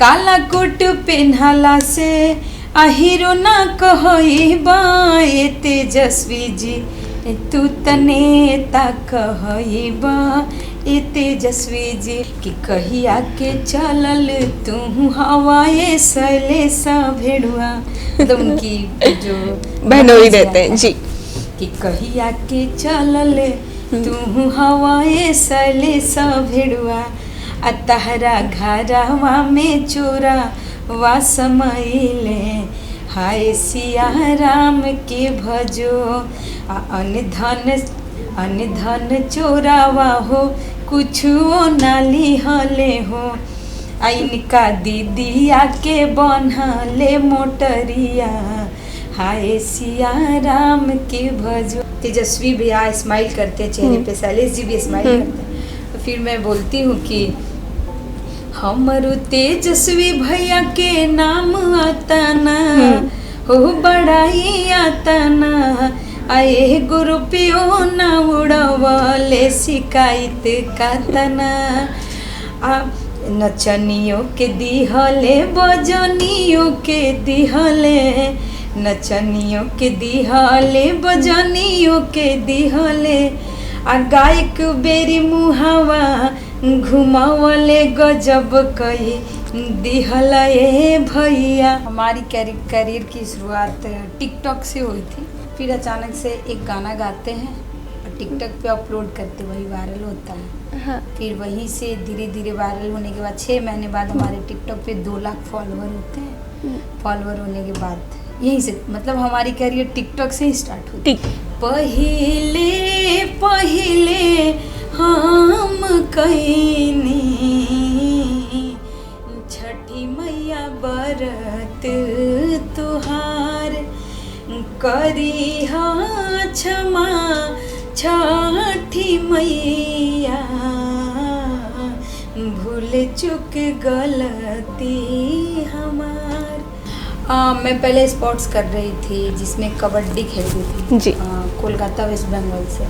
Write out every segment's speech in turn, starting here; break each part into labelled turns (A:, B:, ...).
A: काला कोट पेन्हाला से आहिरो ना कहइबा ए तेजस्वी जी तू तने ता कहइबा ए तेजस्वी जी कि कहिया के चलल तू हवाए सले सा भेड़ुआ। तो उनकी जो
B: बहनोई देते हैं जी
A: कि कहिया के चलल तू हवाए सले सा भेड़ुआ आ तहरा घरवा में चोरा वा समैले हाय सिया राम के भजो अन धन चोरावा हो कुछो नाली हले हो इनका दीदिया के बनहले मोटरिया हाय सिया राम के भजो। तेजस्वी भैया स्माइल करते चेहरे पे, शैलेश जी भी स्माइल करते। तो फिर मैं बोलती हूँ कि हमरो तेजस्वी भैया के नाम आता ना हो बड़ाई आता ना आए गुरु पियो ना उड़वले शिकायत कातना नचनियों के दिहले बजनियों के दिहले नचनियों के दिहले बजनियों के दिहले आ गायक बेरी मुहावा घुमावले गजब कई दिहला ए भैया। हमारी करियर की शुरुआत टिकटॉक से हुई थी, फिर अचानक से एक गाना गाते हैं और टिकटॉक पे अपलोड करते वही वायरल होता है।
B: हाँ।
A: फिर वहीं से धीरे धीरे वायरल होने के बाद 6 महीने बाद हमारे टिकटॉक पे 2 लाख फॉलोअर होते हैं। फॉलोअर होने के बाद यहीं से मतलब हमारी करियर टिकटॉक से ही स्टार्ट हुई। पहिले पहिले हम कईनी छठी मैया बरत तुहार करी क्षमा छठी मैया भूल चुक गलती हमार। मैं पहले स्पोर्ट्स कर रही थी जिसमें कबड्डी खेलती थी जी। कोलकाता वेस्ट बंगाल से।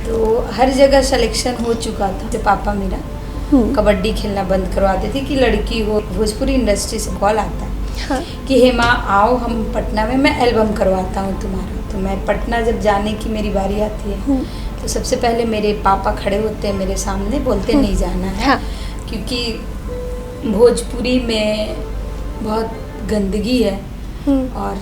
A: तो हर जगह सिलेक्शन हो चुका था। तो पापा मेरा कबड्डी खेलना बंद करवाते थे कि लड़की हो। भोजपुरी इंडस्ट्री से कॉल आता है हाँ। कि हेमा आओ हम पटना में मैं एल्बम करवाता हूँ तुम्हारा। तो मैं पटना जब जाने की मेरी बारी आती है तो सबसे पहले मेरे पापा खड़े होते हैं मेरे सामने, बोलते नहीं जाना है हाँ। क्योंकि भोजपुरी में बहुत गंदगी है और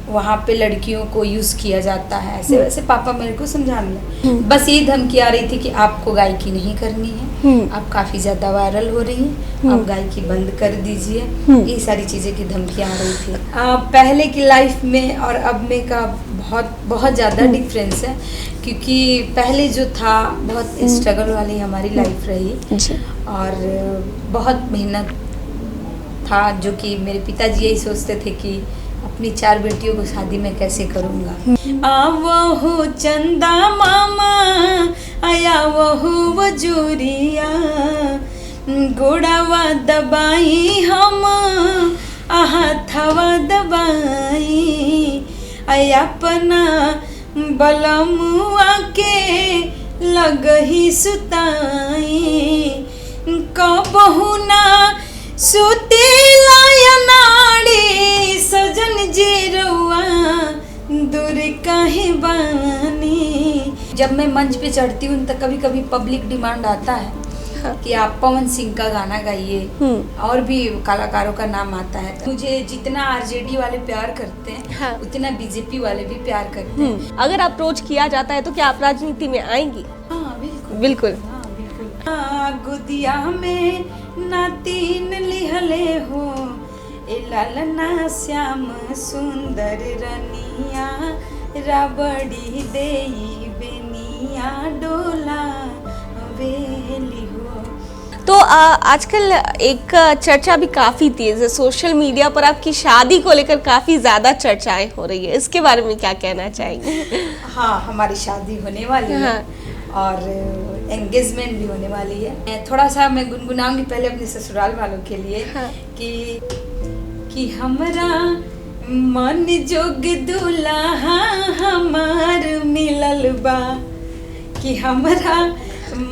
A: वहाँ पे लड़कियों को यूज़ किया जाता है ऐसे वैसे। पापा मेरे को समझाने बस ये धमकी आ रही थी कि आपको गायकी नहीं करनी है, आप काफ़ी ज़्यादा वायरल हो रही हैं, आप गायकी बंद कर दीजिए। ये सारी चीज़ें की धमकियाँ आ रही थी। पहले की लाइफ में और अब में का बहुत ज़्यादा डिफरेंस है क्योंकि पहले जो था बहुत स्ट्रगल वाली हमारी लाइफ रही और बहुत मेहनत था, जो कि मेरे पिताजी यही सोचते थे कि अपनी 4 बेटियों को शादी में कैसे करूँगा। आवो चंदा मामा आया वो वजूरिया गोड़ावा दबाई हम हाथवा दबाई अपना बलमुआ के लगही सुताई कबहू ना सुती लायनाड़ी सजन जीरुआ दूर काहे बानी। जब मैं मंच पे चढ़ती हूँ तो कभी कभी पब्लिक डिमांड आता है हाँ। कि आप पवन सिंह का गाना गाइए और भी कलाकारों का नाम आता है। मुझे जितना आरजेडी वाले प्यार करते हैं हाँ। उतना बीजेपी वाले भी प्यार करते हैं।
B: अगर अप्रोच किया जाता है तो क्या आप राजनीति में आएंगी?
A: हाँ बिल्कुल
B: बिल्कुल।
A: गुदिया में नातीन लिहले हो ए लालना श्याम सुंदर रनिया राबड़ी देई बेनिया डोला बेली हो।
B: तो आजकल एक चर्चा भी काफ़ी तेज़ है सोशल मीडिया पर, आपकी शादी को लेकर काफ़ी ज़्यादा चर्चाएं हो रही है, इसके बारे में क्या कहना चाहेंगे?
A: हाँ हमारी शादी होने वाली है और एंगेजमेंट भी होने वाली है। थोड़ा सा मैं गुनगुनाऊंगी पहले अपने ससुराल वालों के लिए हाँ। कि हमरा मन जोग दुल्हा हमार मिलल बा कि हमरा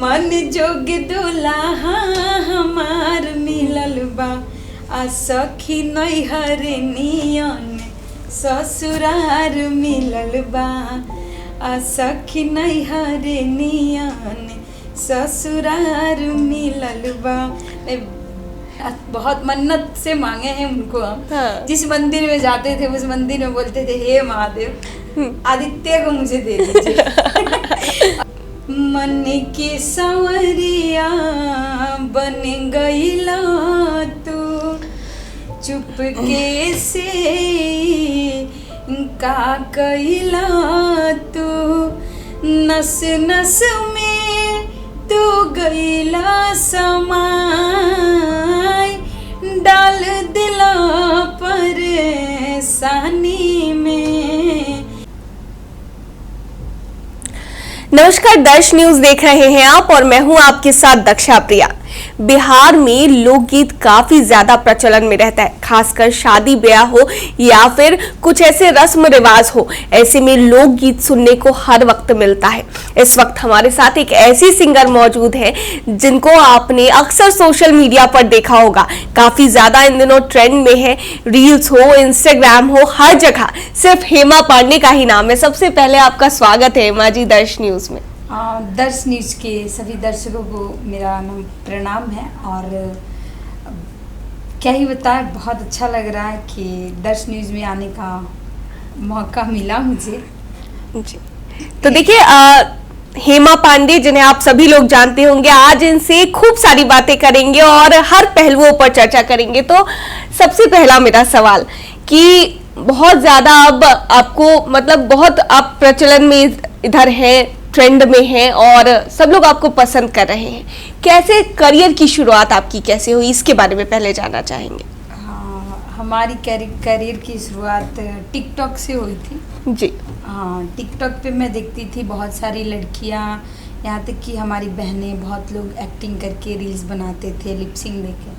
A: मन जोग दुल्हा हमार मिलल बा आ सखी नैहर नियन ससुरार मिलल बा, आ सखी नैहर नियन ससुरार मिलल बा। बहुत मन्नत से मांगे हैं उनको हम।
B: हाँ।
A: जिस मंदिर में जाते थे उस मंदिर में बोलते थे हे महादेव आदित्य को मुझे दे दीजिए। मन के संवरिया बन गईला तू, चुपके से का कईला तू, नस नस में तू गईला समाय, डाल दिला परेशानी में।
B: नमस्कार, दर्श न्यूज देख रहे हैं आप और मैं हूं आपके साथ दक्षा प्रिया। बिहार में लोकगीत काफी ज्यादा प्रचलन में रहता है, खासकर शादी ब्याह हो या फिर कुछ ऐसे रस्म रिवाज हो, ऐसे में लोकगीत सुनने को हर वक्त मिलता है। इस वक्त हमारे साथ एक ऐसी सिंगर मौजूद है जिनको आपने अक्सर सोशल मीडिया पर देखा होगा, काफी ज्यादा इन दिनों ट्रेंड में है। रील्स हो, इंस्टाग्राम हो, हर जगह सिर्फ हेमा पांडे का ही नाम है। सबसे पहले आपका स्वागत है हेमा जी दर्श न्यूज में।
A: दर्श न्यूज के सभी दर्शकों को मेरा प्रणाम है। और क्या ही बताएं, बहुत अच्छा लग रहा है कि दर्श न्यूज में आने का मौका मिला मुझे
B: जी। तो देखिए हेमा पांडे जिन्हें आप सभी लोग जानते होंगे, आज इनसे खूब सारी बातें करेंगे और हर पहलुओं पर चर्चा करेंगे। तो सबसे पहला मेरा सवाल कि बहुत ज्यादा अब आपको मतलब बहुत आप प्रचलन में इधर हैं, ट्रेंड में हैं और सब लोग आपको पसंद कर रहे हैं। कैसे करियर की शुरुआत आपकी कैसे हुई, इसके बारे में पहले जानना चाहेंगे।
A: हाँ, हमारी करियर की शुरुआत टिकटॉक से हुई थी
B: जी।
A: हाँ, टिकटॉक पे मैं देखती थी बहुत सारी लड़कियाँ, यहाँ तक कि हमारी बहनें, बहुत लोग एक्टिंग करके रील्स बनाते थे लिपसिंग देके।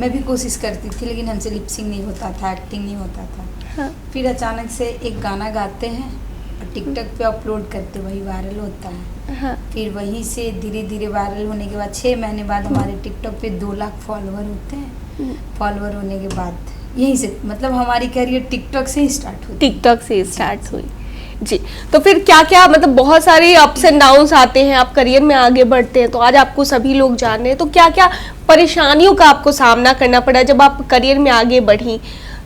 A: मैं भी कोशिश करती थी लेकिन हमसे लिपसिंग नहीं होता था, एक्टिंग नहीं होता था।
B: हाँ।
A: फिर अचानक से एक गाना गाते हैं और टिकटॉक पे अपलोड करते, वही वायरल होता है।
B: हाँ।
A: फिर वहीं से धीरे धीरे वायरल होने के बाद 6 महीने बाद हमारे टिकटॉक पे 2 लाख फॉलोअर होते हैं। फॉलोअर होने के बाद यहीं से मतलब हमारी करियर टिकटॉक से ही स्टार्ट हुई।
B: टिकटॉक से स्टार्ट हुई जी। तो फिर क्या क्या मतलब बहुत सारे अप्स एंड डाउन्स आते हैं, आप करियर में आगे बढ़ते हैं, तो आज आपको सभी लोग जान रहे हैं। तो क्या क्या परेशानियों का आपको सामना करना पड़ा जब आप करियर में आगे बढ़ी,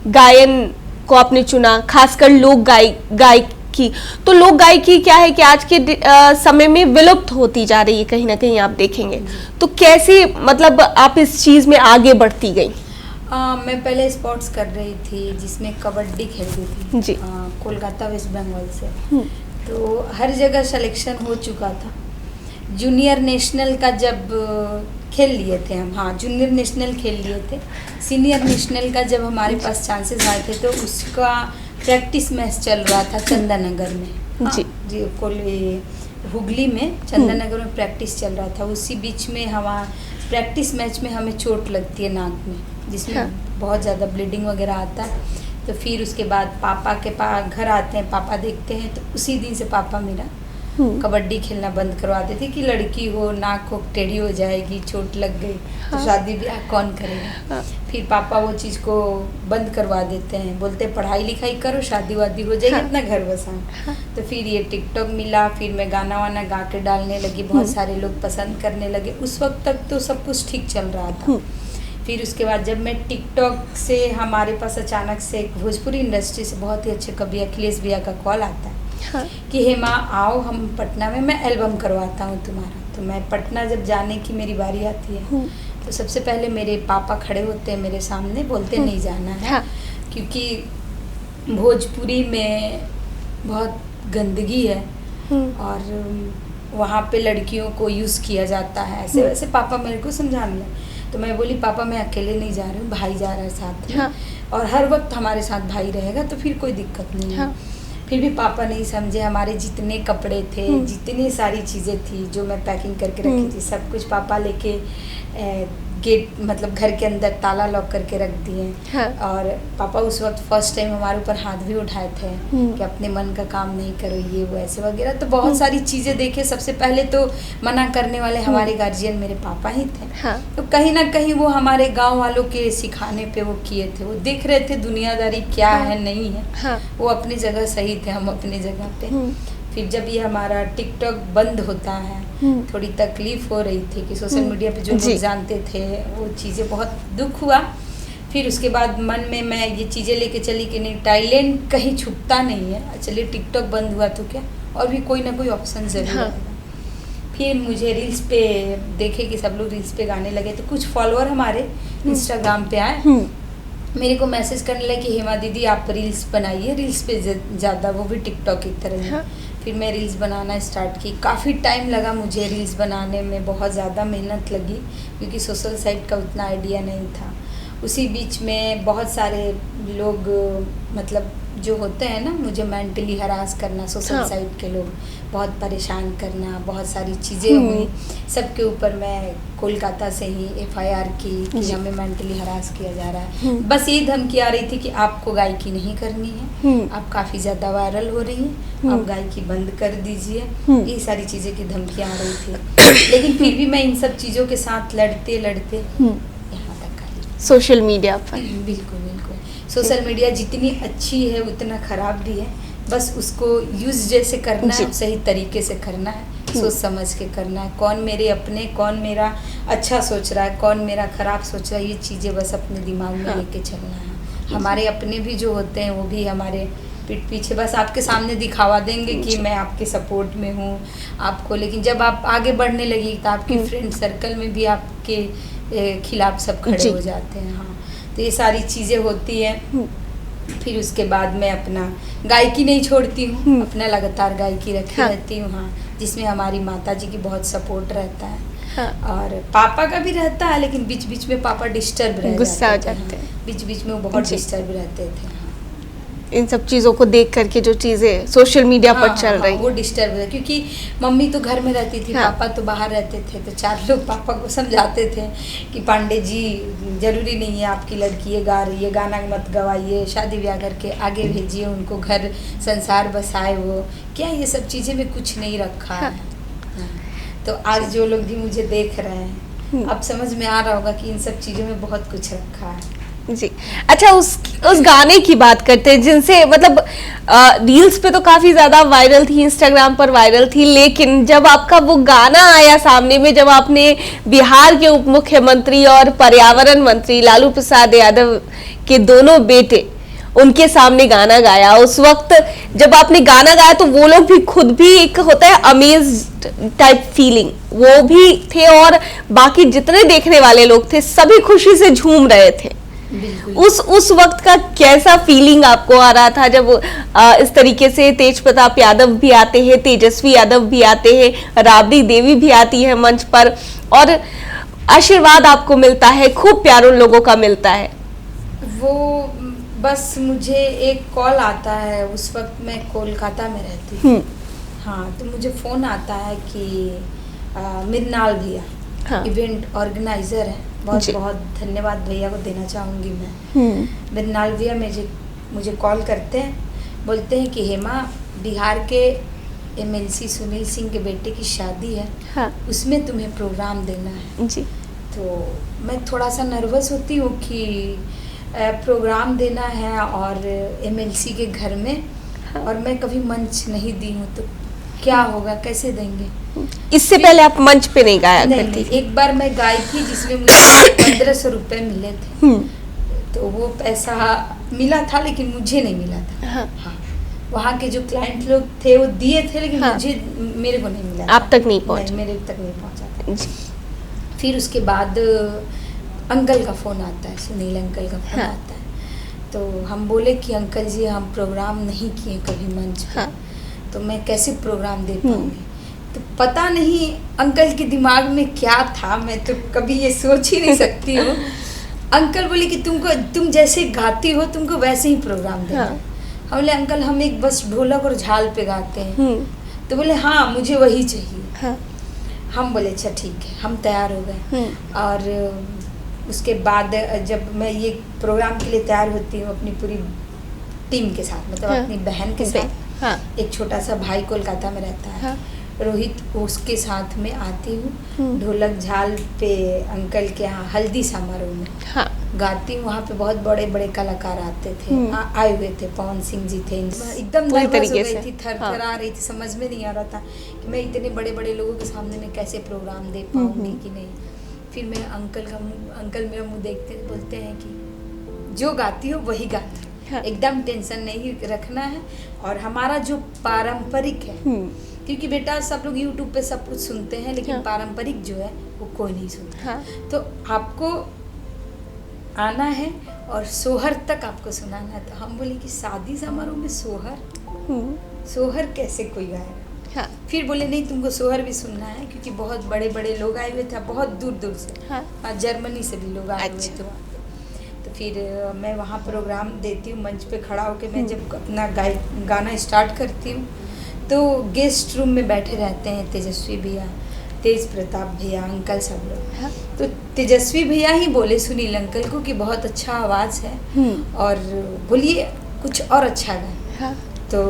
B: गायन को आपने चुना, खासकर लोक गायकी। तो लोक गायकी क्या है कि आज के समय में विलुप्त होती जा रही है, कहीं ना कहीं आप देखेंगे। तो कैसे मतलब आप इस चीज में आगे बढ़ती गई?
A: मैं पहले स्पोर्ट्स कर रही थी जिसमें कबड्डी खेलती थी
B: जी।
A: कोलकाता वेस्ट बंगाल से। तो हर जगह सिलेक्शन हो चुका था। जूनियर नेशनल का जब खेल लिए थे हम, हाँ जूनियर नेशनल खेल लिए थे। सीनियर नेशनल का जब हमारे पास चांसेस आए थे तो उसका प्रैक्टिस मैच चल रहा था चंदननगर में।
B: जी।
A: हुगली में चंदननगर में प्रैक्टिस चल रहा था। उसी बीच में हमारा प्रैक्टिस मैच में हमें चोट लगती है नाक में, जिसमें
B: हाँ।
A: बहुत ज़्यादा ब्लीडिंग वगैरह आता है। तो फिर उसके बाद पापा के पास घर आते हैं, पापा देखते हैं। तो उसी दिन से पापा मेरा कबड्डी खेलना बंद करवाते थे कि लड़की हो, नाक हो टेढ़ी हो जाएगी, चोट लग गई तो शादी ब्याह कौन करेगा। फिर पापा वो चीज़ को बंद करवा देते हैं, बोलते पढ़ाई लिखाई करो, शादी वादी हो जाएगी, अपना घर बसाओ। तो फिर ये टिकटॉक मिला, फिर मैं गाना वाना गा के डालने लगी, बहुत सारे लोग पसंद करने लगे। उस वक्त तक तो सब कुछ ठीक चल रहा था। फिर उसके बाद जब मैं टिकटॉक से हमारे पास अचानक से एक भोजपुरी इंडस्ट्री से बहुत ही अच्छे कवि अखिलेश भैया का कॉल आता है कि हेमा आओ, हम पटना में मैं एल्बम करवाता हूँ तुम्हारा। तो मैं पटना जब जाने की मेरी बारी आती है तो सबसे पहले मेरे पापा खड़े होते हैं मेरे सामने, बोलते नहीं जाना है क्योंकि भोजपुरी में बहुत गंदगी है और वहाँ पे लड़कियों को यूज़ किया जाता है, ऐसे वैसे पापा मेरे को समझाने लगे। तो मैं बोली पापा मैं अकेले नहीं जा रही हूँ, भाई जा रहा है साथ में और हर वक्त हमारे साथ भाई रहेगा तो फिर कोई दिक्कत नहीं है। फिर भी पापा नहीं समझे। हमारे जितने कपड़े थे, जितनी सारी चीज़ें थी जो मैं पैकिंग करके रखी थी, सब कुछ पापा लेके गेट मतलब घर के अंदर ताला लॉक करके रख दिए।
B: हाँ।
A: और पापा उस वक्त फर्स्ट टाइम हमारे ऊपर हाथ भी उठाए थे कि अपने मन का काम नहीं करो, ये वो ऐसे वगैरह। तो बहुत सारी चीज़ें देखे। सबसे पहले तो मना करने वाले हमारे गार्जियन मेरे पापा ही थे।
B: हाँ।
A: तो कहीं ना कहीं वो हमारे गांव वालों के सिखाने पे वो किए थे। वो देख रहे थे दुनियादारी क्या है नहीं है।
B: हाँ।
A: वो अपनी जगह सही थे, हम अपनी जगह पे। फिर जब ये हमारा टिकटॉक बंद होता है, थोड़ी तकलीफ हो रही थी कि सोशल मीडिया पे जो लोग जानते थे वो चीज़ें, बहुत दुख हुआ। फिर उसके बाद मन में मैं ये चीज़ें लेके चली कि नहीं, टैलेंट कहीं छुपता नहीं है। चलिए टिकटॉक बंद हुआ तो क्या, और भी कोई ना कोई ऑप्शन ज़रूर आएगा। फिर मुझे रील्स पे देखे कि सब लोग रील्स पे गाने लगे, तो कुछ फॉलोअर हमारे इंस्टाग्राम पे आए, मेरे को मैसेज करने लगे कि हेमा दीदी आप रील्स बनाइए, रील्स पे ज़्यादा, वो भी टिकटॉक की तरह। हाँ। फिर मैं रील्स बनाना स्टार्ट की। काफ़ी टाइम लगा मुझे रील्स बनाने में, बहुत ज़्यादा मेहनत लगी क्योंकि सोशल साइट का उतना आइडिया नहीं था। उसी बीच में बहुत सारे लोग मतलब जो होते हैं ना, मुझे मेंटली हरास करना, सोशल साइट के लोग बहुत परेशान करना, बहुत सारी चीज़ें हुई। सबके ऊपर मैं कोलकाता से ही FIR की कि हमें मेंटली हरास किया जा रहा है। बस ये धमकी आ रही थी कि आपको गायकी नहीं करनी है, आप काफ़ी ज़्यादा वायरल हो रही हैं, आप गायकी बंद कर दीजिए। ये सारी चीज़ें की धमकियाँ आ रही थी। लेकिन फिर भी मैं इन सब चीज़ों के साथ लड़ते लड़ते यहाँ तक आई।
B: सोशल मीडिया पर
A: बिल्कुल बिल्कुल, सोशल मीडिया जितनी अच्छी है उतना ख़राब भी है। बस उसको यूज़ जैसे करना है, सही तरीके से करना है, सोच समझ के करना है। कौन मेरे अपने, कौन मेरा अच्छा सोच रहा है, कौन मेरा ख़राब सोच रहा है, ये चीज़ें बस अपने दिमाग में लेके चलना है। हमारे अपने भी जो होते हैं वो भी हमारे पीठ पीछे बस आपके सामने दिखावा देंगे कि मैं आपके सपोर्ट में हूँ आपको, लेकिन जब आप आगे बढ़ने लगी तो आपके फ्रेंड सर्कल में भी आपके खिलाफ सब खड़े हो जाते हैं। हाँ, तो ये सारी चीज़ें होती हैं। फिर उसके बाद मैं अपना गायकी नहीं छोड़ती हूँ, अपना लगातार गायकी रखी रहती हूँ। हाँ, जिसमें हमारी माता जी की बहुत सपोर्ट रहता है। हाँ। और पापा का भी रहता है, लेकिन बीच बीच में पापा डिस्टर्ब रहते, गुस्सा हो जाते हैं। बीच बीच में वो बहुत डिस्टर्ब रहते थे।
B: इन सब चीज़ों को देख करके जो चीज़ें सोशल मीडिया पर चल रही,
A: वो डिस्टर्ब है। क्योंकि मम्मी तो घर में रहती थी, पापा तो बाहर रहते थे। तो 4 लोग पापा को समझाते थे कि पांडे जी ज़रूरी नहीं है आपकी लड़की ये गा रही है, गाना मत गवाइए, शादी ब्याह करके आगे भेजिए उनको, घर संसार बसाए वो, क्या ये सब चीज़ें में कुछ नहीं रखा है। तो आज जो लोग भी मुझे देख रहे हैं, अब समझ में आ रहा होगा कि इन सब चीज़ों में बहुत कुछ रखा है।
B: जी। अच्छा, उस गाने की बात करते हैं जिनसे मतलब रील्स पे तो काफी ज्यादा वायरल थी, इंस्टाग्राम पर वायरल थी, लेकिन जब आपका वो गाना आया सामने में, जब आपने बिहार के उप मुख्यमंत्री और पर्यावरण मंत्री लालू प्रसाद यादव के दोनों बेटे उनके सामने गाना गाया, उस वक्त जब आपने गाना गाया तो वो लोग भी खुद भी, एक होता है अमेज्ड टाइप फीलिंग, वो भी थे और बाकी जितने देखने वाले लोग थे सभी खुशी से झूम रहे थे। उस वक्त का कैसा फीलिंग आपको आ रहा था जब इस तरीके से तेज प्रताप यादव भी आते हैं, तेजस्वी यादव भी आते हैं, राबड़ी देवी भी आती है मंच पर और आशीर्वाद आपको मिलता है, खूब प्यार उन लोगों का मिलता है?
A: वो बस मुझे एक कॉल आता है, उस वक्त मैं कोलकाता में रहती थी। हाँ, तो मुझे फ़ोन आता है कि मृणाल भैया इवेंट ऑर्गेनाइजर है, बहुत बहुत धन्यवाद भैया को देना चाहूँगी मैं। मृणाल भैया मुझे कॉल करते हैं, बोलते हैं कि हेमा, बिहार के MLC सुनील सिंह के बेटे की शादी है। हाँ। उसमें तुम्हें प्रोग्राम देना है। जी। तो मैं थोड़ा सा नर्वस होती हूँ कि प्रोग्राम देना है और MLC के घर में। हाँ। और मैं कभी मंच नहीं दी हूँ, तो क्या होगा, कैसे देंगे?
B: इससे पहले आप मंच पे नहीं गाया करती थी?
A: एक बार मैं गाई थी जिसमें मुझे 1500 रुपये मिले थे। तो वो पैसा मिला था लेकिन मुझे नहीं मिला था। हाँ। हाँ, वहाँ के जो क्लाइंट लोग थे वो दिए थे, लेकिन हाँ। मेरे को नहीं मिला।
B: आप तक नहीं पहुँचा?
A: मेरे तक नहीं पहुँचा। फिर उसके बाद अंकल का फ़ोन आता है, सुनील अंकल का फ़ोन आता है। तो हम बोले कि अंकल जी, हम प्रोग्राम नहीं किए कभी मंच पे। तो मैं कैसे प्रोग्राम दे पाऊँगी? तो पता नहीं अंकल के दिमाग में क्या था, मैं तो कभी ये सोच ही नहीं सकती हूँ। अंकल बोले कि तुम जैसे गाती हो तुमको वैसे ही प्रोग्राम देना। हाँ। हम बोले अंकल, हम एक बस ढोलक और झाल पे गाते हैं। तो बोले हाँ, मुझे वही चाहिए। हाँ। हम बोले अच्छा ठीक है, हम तैयार हो गए। और उसके बाद जब मैं ये प्रोग्राम के लिए तैयार होती हूँ अपनी पूरी टीम के साथ, मतलब अपनी बहन के साथ, एक छोटा सा भाई कोलकाता में रहता है, रोहित, उसके साथ में आती हूँ ढोलक झाल पे अंकल के यहाँ हल्दी समारोह में गाती हूँ। वहाँ पे बहुत बड़े बड़े कलाकार आते थे, आए हुए थे, पवन सिंह जी थे। एकदम नर्वस हो गई थी, थरथरा रही थी, समझ में नहीं आ रहा था कि मैं इतने बड़े बड़े लोगों के सामने में कैसे प्रोग्राम दे पाऊंगी कि नहीं। फिर मैं अंकल मेरा मुँह देखते बोलते हैं कि जो गाती हो वही गाती, एकदम टेंशन नहीं रखना है। और हमारा जो पारंपरिक है, क्योंकि बेटा सब लोग यूट्यूब पे सब कुछ सुनते हैं, लेकिन पारंपरिक जो है वो कोई नहीं सुनता। तो आपको आना है और सोहर तक आपको सुनाना है। तो हम बोले कि शादी समारोह में सोहर कैसे कोई गाएगा। फिर बोले नहीं, तुमको सोहर भी सुनना है, क्योंकि बहुत बड़े बड़े लोग आए हुए थे, बहुत दूर दूर से, जर्मनी से भी लोग आए हुए थे वहाँ पे। तो फिर मैं वहाँ प्रोग्राम देती हूँ, मंच पे खड़ा होकर मैं जब अपना गाना स्टार्ट करती हूँ तो गेस्ट रूम में बैठे रहते हैं तेजस्वी भैया, तेज प्रताप भैया, अंकल सब लोग। तो तेजस्वी भैया ही बोले सुनील अंकल को कि बहुत अच्छा आवाज़ है और बोलिए कुछ और अच्छा गाएं। तो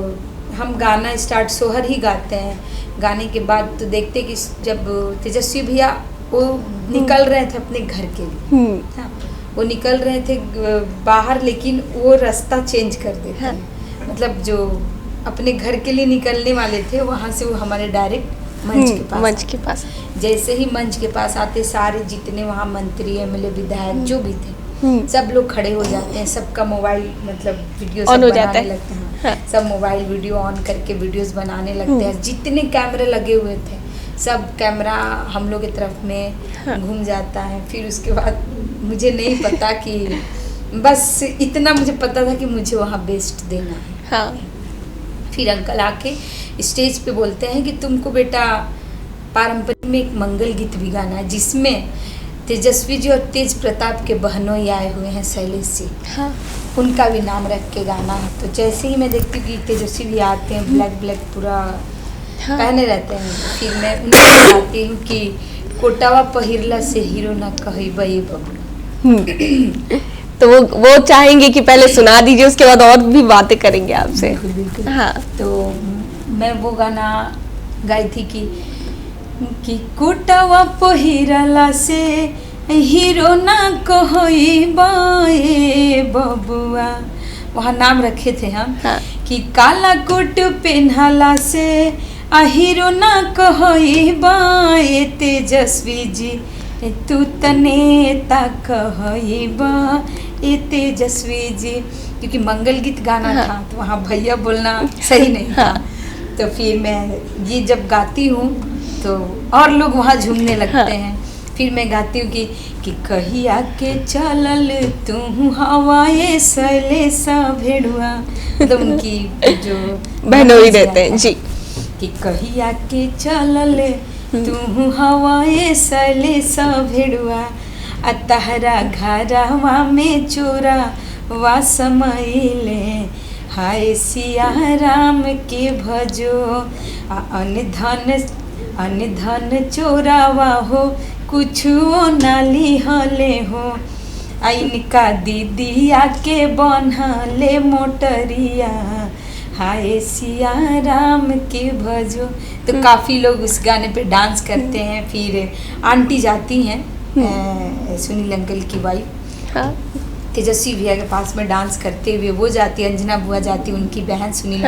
A: हम गाना स्टार्ट सोहर ही गाते हैं। गाने के बाद तो देखते कि जब तेजस्वी भैया वो निकल रहे थे अपने घर के लिए, वो निकल रहे थे बाहर, लेकिन वो रास्ता चेंज कर देते हैं, मतलब जो अपने घर के लिए निकलने वाले थे वहाँ से वो हमारे डायरेक्ट मंच के पास जैसे ही मंच के पास आते, सारे जितने वहाँ मंत्री, एमएलए, विधायक जो भी थे सब लोग खड़े हो जाते हैं। सबका मोबाइल मतलब वीडियो सब बनाने लगते हैं, सब मोबाइल वीडियो ऑन करके वीडियोस बनाने लगते हैं। जितने कैमरे लगे हुए थे सब कैमरा हम लोग की तरफ में घूम जाता है। फिर उसके बाद मुझे नहीं पता कि बस इतना मुझे पता था कि मुझे वहाँ बेस्ट देना है। फिर अंकल आके स्टेज पे बोलते हैं कि तुमको बेटा पारंपरिक में एक मंगल गीत भी गाना है, जिसमें तेजस्वी जी और तेज प्रताप के बहनों ही आए हुए हैं, शैलेश जी, उनका भी नाम रख के गाना है। तो जैसे ही मैं देखती हूँ कि तेजस्वी भी आते हैं, ब्लैक पूरा पहने रहते हैं, फिर मैं उनको बताती हूँ कि कोटावा पहिरला से हीरो ना कही बे बबू।
B: तो वो चाहेंगे कि पहले सुना दीजिए, उसके बाद और भी बातें करेंगे आपसे।
A: बिल्कुल। तो मैं वो गाना गाई थी कि कोटावा पहिरला से हीरो ना कही बे बबुआ, वहाँ नाम रखे थे हम कि काला कोट पहनला से हीरो ना कही बे तेजस्वी जी, तू तनेता कहबा ए तेजस्वी जी, क्योंकि मंगल गीत गाना था तो वहाँ भैया बोलना सही नहीं था। तो फिर मैं ये जब गाती हूँ तो और लोग वहाँ झूमने लगते हैं। फिर मैं गाती हूँ कि कहिया के चलल तू हवाए शैलेशा भेड़ुआ, मतलब उनकी जो
B: बहनोई रहते हैं जी,
A: कि कहिया के चलल तू हवाए शैलेशा भेड़ुआ, आ तहरा घरवा में चोरा वा समैले, हाय सिया राम के भजो, अन धन चोरावा हो कुछो नाली हले हो, इनका दीदिया के बनहले मोटरिया, हाय सिया राम के भजो। तो काफ़ी लोग उस गाने पे डांस करते हैं। फिर आंटी जाती हैं सुनील अंकल की वाइफ तेजस्वी भैया के पास में डांस करते हुए, वो जाती है, अंजना बुआ जाती है, उनकी बहन सुनील।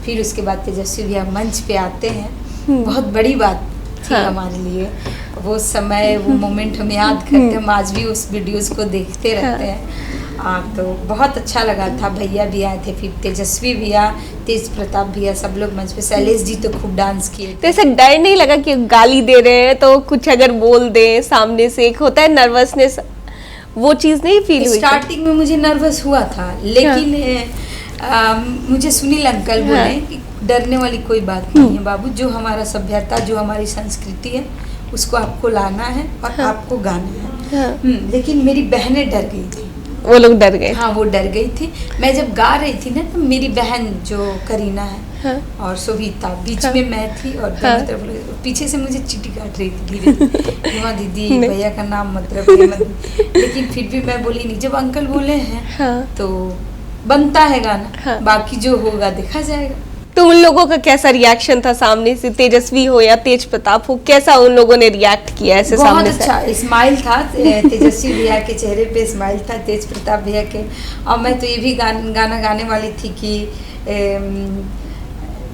A: फिर उसके बाद तेजस्वी भैया मंच पे आते हैं। बहुत बड़ी बात थी हमारे लिए वो समय, वो मोमेंट हम याद करते हैं, हम आज भी उस वीडियोस को देखते रहते हैं। तो बहुत अच्छा लगा था। भैया भी आए थे, फिर तेजस्वी भैया, तेज प्रताप भैया, सब लोग मंच पे, शैलेश जी तो खूब डांस किए।
B: तो ऐसा डर नहीं लगा कि गाली दे रहे हैं तो कुछ अगर बोल दे सामने से, एक होता है नर्वसनेस, वो चीज़ नहीं फील हुई?
A: स्टार्टिंग में मुझे नर्वस हुआ था, लेकिन मुझे सुनील अंकल बोले कि डरने वाली कोई बात नहीं है बाबू, जो हमारा सभ्यता, जो हमारी संस्कृति है उसको आपको लाना है और आपको गाना है। लेकिन मेरी बहनें डर गई थी
B: वो लोग डर गए।
A: हाँ, वो डर गई थी। मैं जब गा रही थी ना, तो मेरी बहन जो करीना है,
B: हाँ।
A: और सुविता बीच
B: हाँ।
A: में मैं थी, और
B: हाँ।
A: मतलब पीछे से मुझे चीटी काट रही थी धीरे धीरे दीदी भैया का नाम मतलब लेकिन फिर भी मैं बोली नहीं। जब अंकल बोले हैं
B: हाँ।
A: तो बनता है गाना।
B: हाँ।
A: बाकी जो होगा देखा जाएगा।
B: तो उन लोगों का कैसा रिएक्शन था सामने से? तेजस्वी हो या तेज प्रताप हो, कैसा उन लोगों ने रिएक्ट किया ऐसे सामने से?
A: बहुत अच्छा स्माइल था तेजस्वी भैया के चेहरे पे, स्माइल था तेज प्रताप भैया के। और मैं तो ये भी गाना गाने वाली थी कि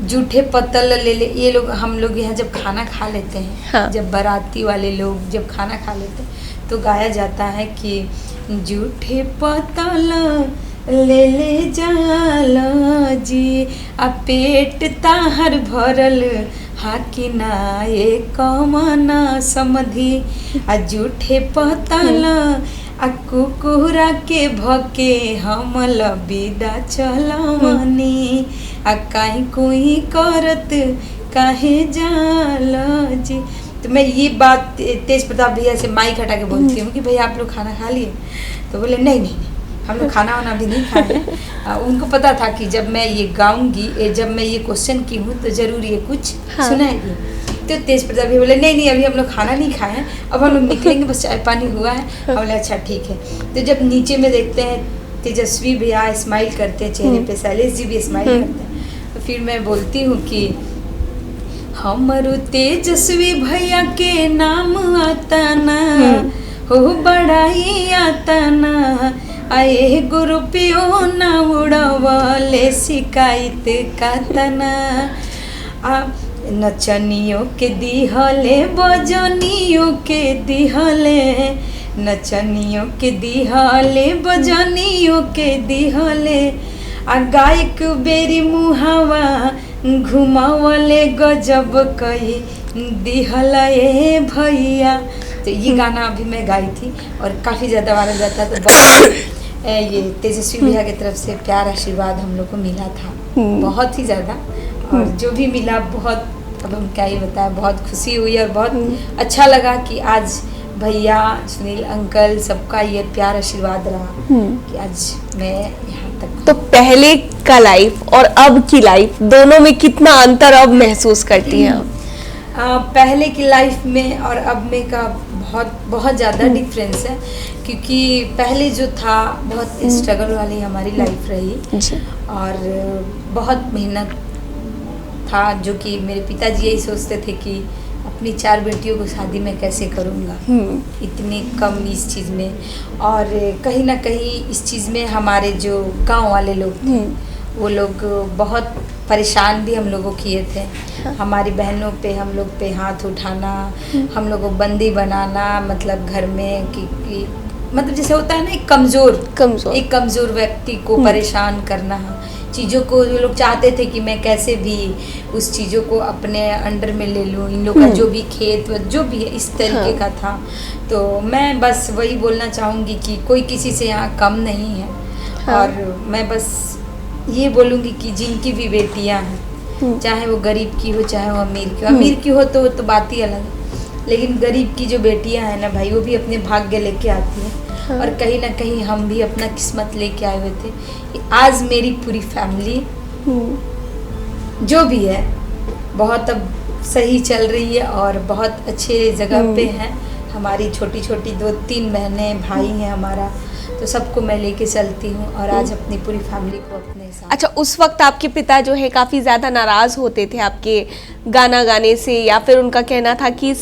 A: जूठे पत्तल ले ले। ये लोग, हम लोग यहाँ जब खाना खा लेते हैं,
B: हाँ।
A: जब बाराती वाले लोग जब खाना खा लेते हैं तो गाया जाता है कि जूठे पत्तल ले ले जाला जी, आ पेट ताहर भरल हाकि ना ये कमना समधी, आ जूठे पतल आ कुकुरा के भके हम लबीदा चलमनी, आ काहे कोई करत काहे जाला जी। तो मैं ये बात तेज प्रताप भैया से माइक हटा के बोलती हूँ कि भैया आप लोग खाना खा लिए? तो बोले नहीं नहीं, हम लोग खाना वाना भी नहीं खाए हैं। उनको पता था कि जब मैं ये गाऊंगी, जब मैं ये क्वेश्चन की हूँ तो जरूर ये कुछ सुनाएगी। तो तेज प्रताप भी बोले नहीं नहीं, अभी हम लोग खाना नहीं खाए हैं, अब हम लोग निकलेंगे, बस चाय पानी हुआ है। हम बोले अच्छा ठीक है। तो जब नीचे में देखते हैं तेजस्वी भैया स्माइल करते हैं चेहरे पे, शैलेश जी भी स्माइल करते हैं, तो फिर मैं बोलती हूँ कि हमरो तेजस्वी भैया के नाम आता ना हो, बड़ाई आता ना, आए गुरुपियो न उड़वले शिकायत का तना, नचनियों के दिहले बजनियों के दिहले, नचनियों के दिहले बजनियों के दिहले, आ गायक बेरी मुहावा घुमावले गजब कई दिहला ए भैया। तो ये गाना अभी मैं गाई थी और काफ़ी ज़्यादा वायरल जाता। तो बहुत ये तेजस्वी भैया की तरफ से प्यार आशीर्वाद हम लोग को मिला था, बहुत ही ज़्यादा। और जो भी मिला बहुत, अब हम क्या ही बताएं, बहुत खुशी हुई और बहुत अच्छा लगा कि आज भैया, सुनील अंकल, सबका ये प्यार आशीर्वाद रहा कि आज मैं यहाँ तक।
B: तो पहले का लाइफ और अब की लाइफ, दोनों में कितना अंतर अब महसूस करती हैं आप?
A: पहले की लाइफ में और अब में का बहुत ज़्यादा डिफरेंस है, क्योंकि पहले जो था बहुत स्ट्रगल वाली हमारी लाइफ रही और बहुत मेहनत था, जो कि मेरे पिताजी यही सोचते थे कि अपनी 4 बेटियों को शादी में कैसे करूँगा इतनी कम इस चीज़ में। और कहीं ना कहीं इस चीज़ में हमारे जो गांव वाले लोग थे वो लोग बहुत परेशान भी हम लोगों किए थे। हमारी बहनों पे, हम लोग पे हाथ उठाना, हम लोग को बंदी बनाना, मतलब घर में कि मतलब जैसे होता है ना एक कमज़ोर व्यक्ति को परेशान करना, चीज़ों को जो लोग चाहते थे कि मैं कैसे भी उस चीज़ों को अपने अंडर में ले लूँ, इन लोग का जो भी खेत जो भी है इस तरीके का था। तो मैं बस वही बोलना चाहूँगी कि कोई किसी से यहाँ कम नहीं है। और मैं बस ये बोलूँगी कि जिनकी भी बेटियाँ हैं, चाहे वो गरीब की हो चाहे वो अमीर की हो तो बात ही अलग है, लेकिन गरीब की जो बेटियाँ हैं ना भाई, वो भी अपने भाग्य लेके आती हैं। और कहीं ना कहीं हम भी अपना किस्मत लेके आए हुए थे कि आज मेरी पूरी फैमिली जो भी है बहुत अब सही चल रही है और बहुत अच्छे जगह पे है। हमारी छोटी छोटी 2-3 बहनें, भाई हैं हमारा, तो सबको मैं लेके चलती हूँ और आज अपनी पूरी फैमिली को अपने साथ।
B: अच्छा, उस वक्त आपके पिता जो है काफ़ी ज़्यादा नाराज़ होते थे आपके गाना गाने से, या फिर उनका कहना था कि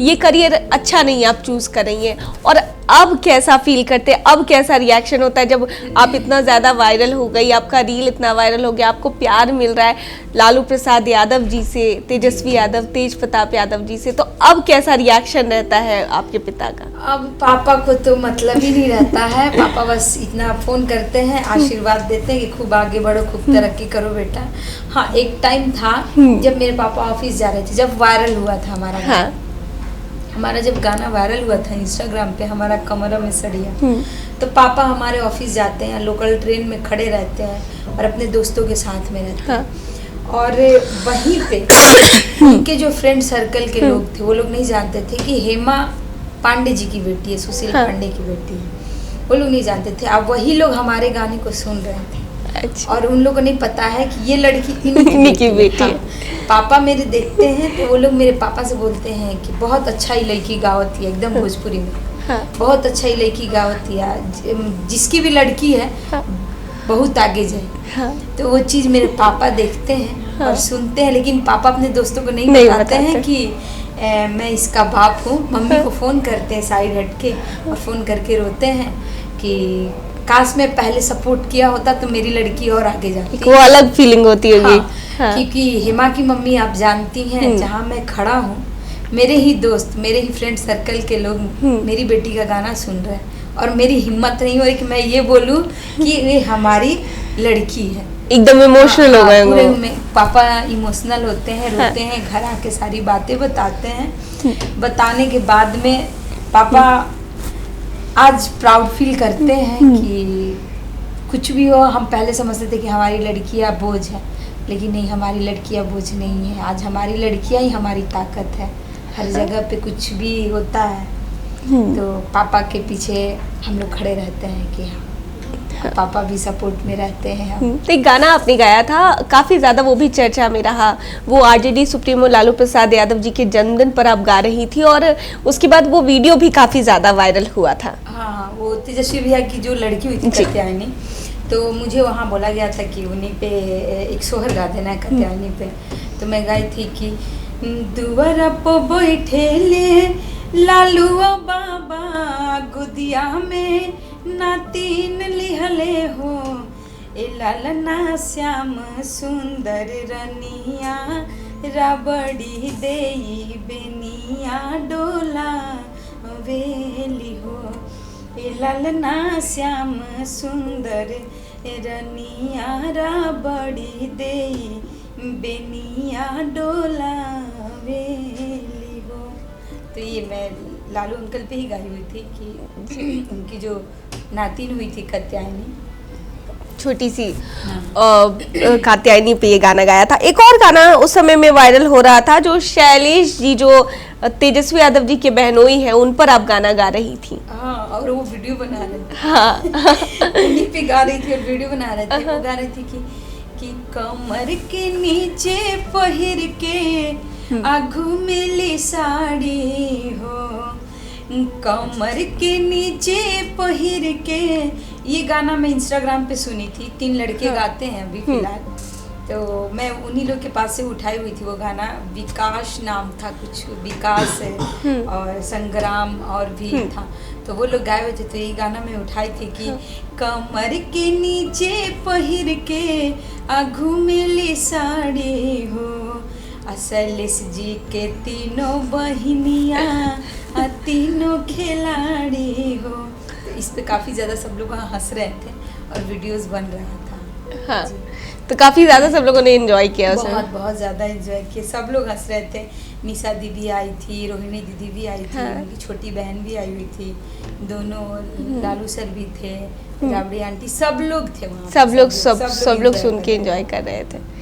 B: ये करियर अच्छा नहीं आप चूज़ कर रही हैं, और अब कैसा फील करते हैं, अब कैसा रिएक्शन होता है जब आप इतना ज़्यादा वायरल हो गई, आपका रील इतना वायरल हो गया, आपको प्यार मिल रहा है लालू प्रसाद यादव जी से, तेजस्वी यादव, तेज प्रताप यादव जी से, तो अब कैसा रिएक्शन रहता है आपके पिता का?
A: अब पापा को तो मतलब ही नहीं रहता है, पापा बस इतना फ़ोन करते हैं, आशीर्वाद देते हैं कि खूब आगे बढ़ो, खूब तरक्की करो बेटा। हाँ, एक टाइम था जब मेरे पापा ऑफिस जा रहे थे, जब वायरल हुआ था हमारा जब गाना वायरल हुआ था इंस्टाग्राम पे, हमारा कमरा में सड़िया, तो पापा हमारे ऑफिस जाते हैं, लोकल ट्रेन में खड़े रहते हैं और अपने दोस्तों के साथ में रहते हैं। और वहीं पे उनके जो फ्रेंड सर्कल के लोग थे, वो लोग नहीं जानते थे कि हेमा पांडे जी की बेटी है, सुशील पांडे की बेटी है। वो लोग नहीं जानते थे। अब वही लोग हमारे गाने को सुन रहे थे।
B: अच्छा।
A: और उन लोगों को नहीं पता है कि ये लड़की
B: इन्हीं की बेटी है।
A: हाँ। पापा मेरे देखते हैं तो वो लोग मेरे पापा से बोलते हैं कि बहुत अच्छा ही लड़की गावती है, एकदम भोजपुरी में।
B: हाँ।
A: बहुत अच्छा ही लड़की गावती है, जिसकी भी लड़की है
B: हाँ।
A: बहुत आगे जाए।
B: हाँ।
A: तो वो चीज़ मेरे पापा देखते हैं
B: हाँ।
A: और सुनते हैं, लेकिन पापा अपने दोस्तों को नहीं बताते हैं कि मैं इसका बाप हूँ। मम्मी को फ़ोन करते हैं साइड हट के और फ़ोन करके रोते हैं कि काश में पहले सपोर्ट किया होता तो मेरी लड़की और आगे जाती।
B: वो अलग फीलिंग होती होगी।
A: हाँ,
B: हाँ।
A: क्योंकि हिमा की मम्मी आप जानती हैं, जहाँ मैं खड़ा हूँ मेरे ही दोस्त, मेरे ही फ्रेंड सर्कल के लोग मेरी बेटी का गाना सुन रहे हैं और मेरी हिम्मत नहीं हो रही कि मैं ये बोलूँ कि ये हमारी लड़की है।
B: एकदम इमोशनल हो गए
A: पूरे में पापा इमोशनल होते हैं, रोते हैं, घर आके सारी बातें बताते हैं। बताने के बाद में पापा आज प्राउड फील करते हैं कि कुछ भी हो, हम पहले समझते थे कि हमारी लड़कियां बोझ है, लेकिन नहीं, हमारी लड़कियां बोझ नहीं है। आज हमारी लड़कियां ही हमारी ताकत है। हर जगह पे कुछ भी होता है तो पापा के पीछे हम लोग खड़े रहते हैं कि हाँ, पापा भी सपोर्ट में रहते हैं।
B: तो एक गाना आपने गाया था, काफी ज्यादा वो भी चर्चा में रहा, वो आरजेडी सुप्रीमो लालू प्रसाद यादव जी के जन्मदिन पर आप गा रही थी और उसके बाद वो वीडियो भी काफी ज्यादा वायरल हुआ था।
A: हाँ, वो तेजस्वी भैया की जो लड़की हुई थी कात्यायनी, तो मुझे वहाँ बोला गया था कि उन्हीं पे एक सोहर गा देना है कात्यायनी पे। तो मैं गाई थी कि दुआरा पे बैठे ले लालुआ बाबा, गुदिया में नातीन लिहले हो, ए लालना श्याम सुंदर रनिया, राबड़ी देई बेनिया डोला वेली हो, ए लालना श्याम सुंदर रनिया, राबड़ी देई बेनिया डोला वेली हो। तो ये मैं लालू अंकल पे ही गाई हुई थी कि उनकी जो नातिन हुई थी कात्यायनी,
B: छोटी सी कात्यायनी पे ये गाना गाया था। एक और गाना उस समय में वायरल हो रहा था, जो शैलेश जी जो तेजस्वी यादव जी के बहनोई हैं उन पर आप गाना गा रही थी।
A: हाँ, और वो वीडियो बना रहे थे।
B: हाँ।
A: उन्हीं पे गा रही थी और वीडियो बना रहे थे। वो गा रही थी कि कमर के नीचे पहिर के आघू मिली साड़ी हो, कमर के नीचे पहिर के। ये गाना मैं इंस्टाग्राम पे सुनी थी, 3 लड़के गाते हैं अभी फिलहाल। तो मैं उन्हीं लोग के पास से उठाई हुई थी वो गाना। विकास नाम था, कुछ विकास और संग्राम और भी था, तो वो लोग गाए हुए थे। तो ये गाना मैं उठाई थी कि कमर के नीचे पहिर के आघू मिली साड़ी हो, असलेस जी के तीनों बहिनिया, तीनों खिलाड़ी हो। तो इस पे काफ़ी ज़्यादा सब लोग वहाँ हंस रहे थे और वीडियोस बन रहा था।
B: हाँ, तो काफी ज्यादा सब लोगों ने एंजॉय किया उसे।
A: बहुत ज़्यादा एंजॉय किया, सब लोग हंस रहे थे। निशा दीदी आई थी, रोहिणी दीदी भी आई थी, उनकी छोटी बहन भी आई हुई थी, दोनों लालू सर भी थे, राबड़ी आंटी, सब लोग थे वहाँ।
B: सब लोग सुन के एंजॉय कर रहे थे।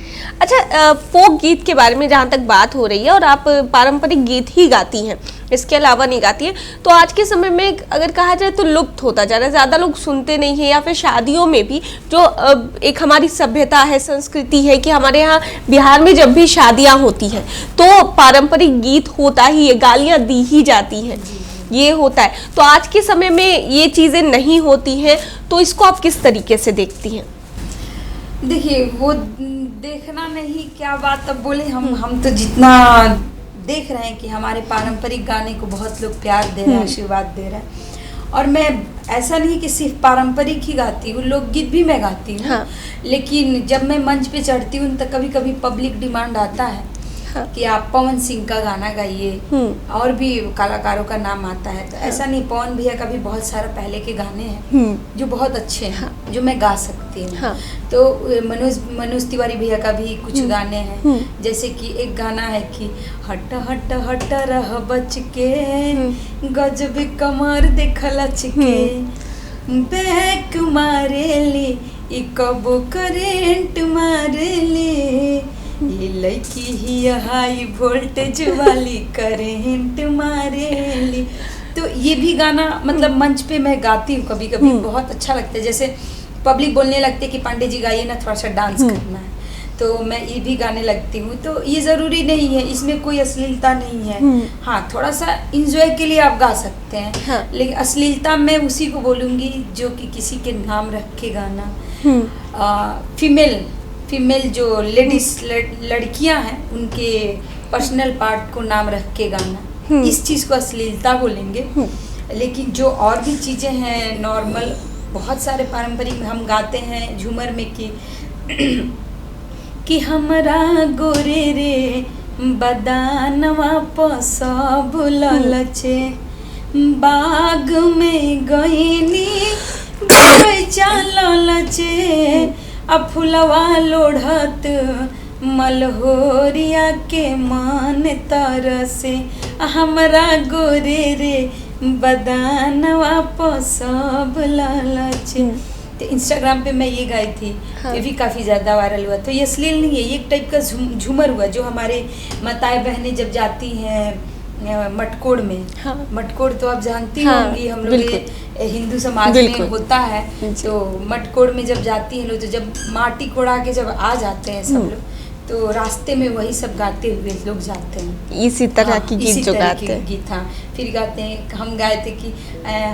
B: अच्छा, फोक गीत के बारे में जहाँ तक बात हो रही है, और आप पारंपरिक गीत ही गाती हैं, इसके अलावा नहीं गाती हैं, तो आज के समय में अगर कहा जाए तो लुप्त होता जा रहा है, ज़्यादा लोग सुनते नहीं हैं। या फिर शादियों में भी जो एक हमारी सभ्यता है, संस्कृति है कि हमारे यहाँ बिहार में जब भी शादियाँ होती हैं तो पारंपरिक गीत होता ही है, गालियाँ दी ही जाती हैं, ये होता है। तो आज के समय में ये चीज़ें नहीं होती हैं, तो इसको आप किस तरीके से देखती हैं?
A: देखिए, वो देखना नहीं, क्या बात अब बोले। हम तो जितना देख रहे हैं कि हमारे पारंपरिक गाने को बहुत लोग प्यार दे रहे हैं, आशीर्वाद दे रहे हैं। और मैं ऐसा नहीं कि सिर्फ पारंपरिक ही गाती हूँ, लोकगीत भी मैं गाती हूँ। हाँ। लेकिन जब मैं मंच पे चढ़ती हूँ तो कभी कभी पब्लिक डिमांड आता है कि आप पवन सिंह का गाना गाइए, और भी कलाकारों का नाम आता है। तो ऐसा नहीं, पवन भैया का भी बहुत सारा पहले के गाने हैं जो बहुत अच्छे हैं, जो मैं गा सकती हूँ। तो मनोज तिवारी भैया का भी कुछ गाने हैं, जैसे कि एक गाना है कि हट हट हट रह बच के, गजब कमर देखला चिके, बैक मारेली ई कबो करेंट मारेली, ये लड़की ही हाई वोल्टेज वाली करेंट मारेली। तो ये भी गाना मतलब मंच पे मैं गाती हूँ कभी कभी, बहुत अच्छा लगता है। जैसे पब्लिक बोलने लगते कि पांडे जी गाइए ना, थोड़ा सा डांस करना है, तो मैं ये भी गाने लगती हूँ। तो ये ज़रूरी नहीं है, इसमें कोई अश्लीलता नहीं है। हाँ, थोड़ा सा इंजॉय के लिए आप गा सकते हैं।
B: हाँ।
A: लेकिन अश्लीलता मैं उसी को बोलूँगी जो कि किसी के नाम रख के गाना, फीमेल जो लेडीज लड़कियां हैं उनके पर्सनल पार्ट को नाम रख के गाना, इस चीज़ को अश्लीलता बोलेंगे। लेकिन जो और भी चीज़ें हैं नॉर्मल, बहुत सारे पारंपरिक हम गाते हैं झूमर में कि हमरा गोरे रे बदानवा सब ललचे, बाग में गईनी ललचे, आ फुलवा लोढ़त मलहोरिया के मन तरसे, हमरा गोरे रे बदानवा सब ललचे। तो इंस्टाग्राम पे मैं ये गाई थी। हाँ। ये भी काफ़ी ज़्यादा वायरल हुआ। तो ये अश्लील नहीं है, ये एक टाइप का झूमर हुआ जो हमारे माताएं बहनें जब जाती हैं मटकोड़ में। हाँ। मटकोड़ तो आप जानती होंगी, हम लोग के हिंदू समाज में होता है। तो मटकोड़ में जब जाती हैं लोग, तो जब माटी कोड़ा के जब आ जाते हैं सब लोग, तो रास्ते में वही सब गाते हुए लोग जाते हैं, इसी तरह की गीत जो गाते हैं। गीत, हाँ। फिर गाते हैं, हम गाए थे कि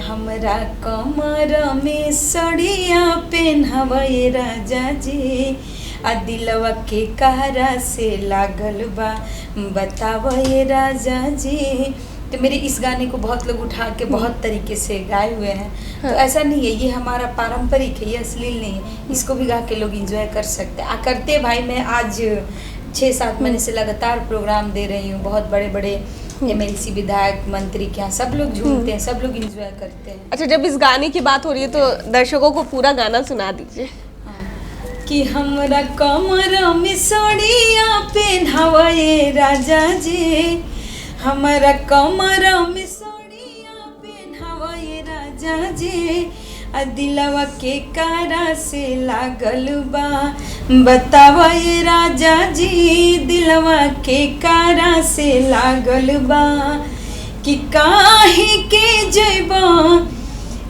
A: हमरा कमर में सड़िया पेन्हवे राजा जी, आ दिलवा के कहरा से लागल बा बतावे राजा जी। तो मेरे इस गाने को बहुत लोग उठा के बहुत तरीके से गाए हुए हैं। हाँ। तो ऐसा नहीं है, ये हमारा पारंपरिक है, ये अश्लील नहीं है, इसको भी गा के लोग एंजॉय कर सकते हैं। करते भाई, मैं आज 6-7 महीने से लगातार प्रोग्राम दे रही हूँ, बहुत बड़े बड़े MLC विधायक मंत्री के यहाँ सब लोग झूमते हैं, सब लोग एंजॉय करते हैं।
B: अच्छा, जब इस गाने की बात हो रही है तो दर्शकों को पूरा गाना सुना दीजिए।
A: कि हमरा कमर में सड़िया पेन्हवे राजा जी, हमरा कमर में सड़िया पेन्हवे राजा जी, आ दिलवा के कारा से लागल बा बतावे राजा जी, दिलवा के कारा से लागल बा कि काहे के जइबा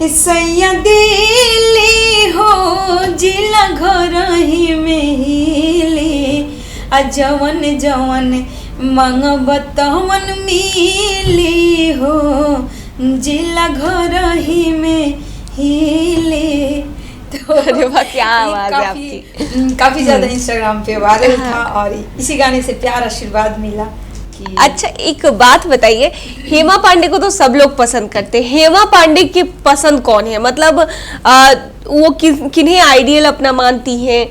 A: सैया दिली हो, जिला घर ही में हिली, आ जवन जवन मंगब तवन मिली हो, जिला घर ही में हिले। तो
B: अरे वाह, क्या आवाज है आपकी।
A: काफी ज्यादा इंस्टाग्राम पे वायरल था और इसी गाने से प्यार आशीर्वाद मिला।
B: अच्छा, एक बात बताइए, हेमा पांडे को तो सब लोग पसंद करते हैं, हेमा पांडे की पसंद कौन है? मतलब वो किन्हें आइडियल अपना मानती हैं?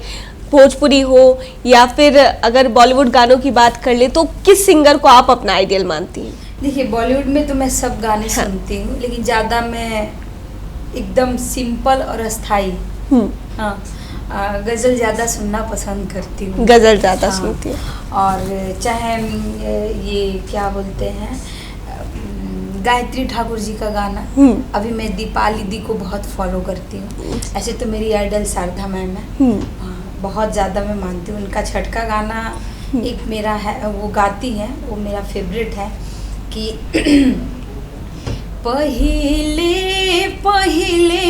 B: भोजपुरी हो या फिर अगर बॉलीवुड गानों की बात कर ले तो किस सिंगर को आप अपना आइडियल मानती हैं?
A: देखिए, बॉलीवुड में तो मैं सब गाने सुनती हूँ, लेकिन ज़्यादा मैं एकदम सिंपल और अस्थाई, हाँ, गज़ल ज़्यादा सुनना पसंद करती हूँ।
B: गज़ल ज़्यादा सुनती हूँ।
A: और चाहे ये क्या बोलते हैं, गायत्री ठाकुर जी का गाना, अभी मैं दीपाली दी को बहुत फॉलो करती हूँ। ऐसे तो मेरी आइडल शारदा मैम है, बहुत ज़्यादा मैं मानती हूँ उनका। छठ का गाना एक मेरा है, वो गाती हैं, वो मेरा फेवरेट है कि पहिले पहिले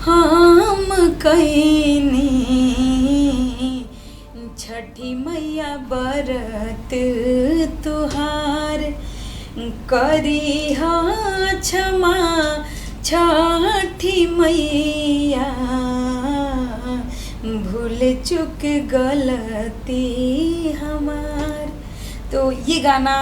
A: हम कईनी छठी मैया बरत तुहार, करी क्षमा छठी मैया, भूल चुक गलती हमार। तो ये गाना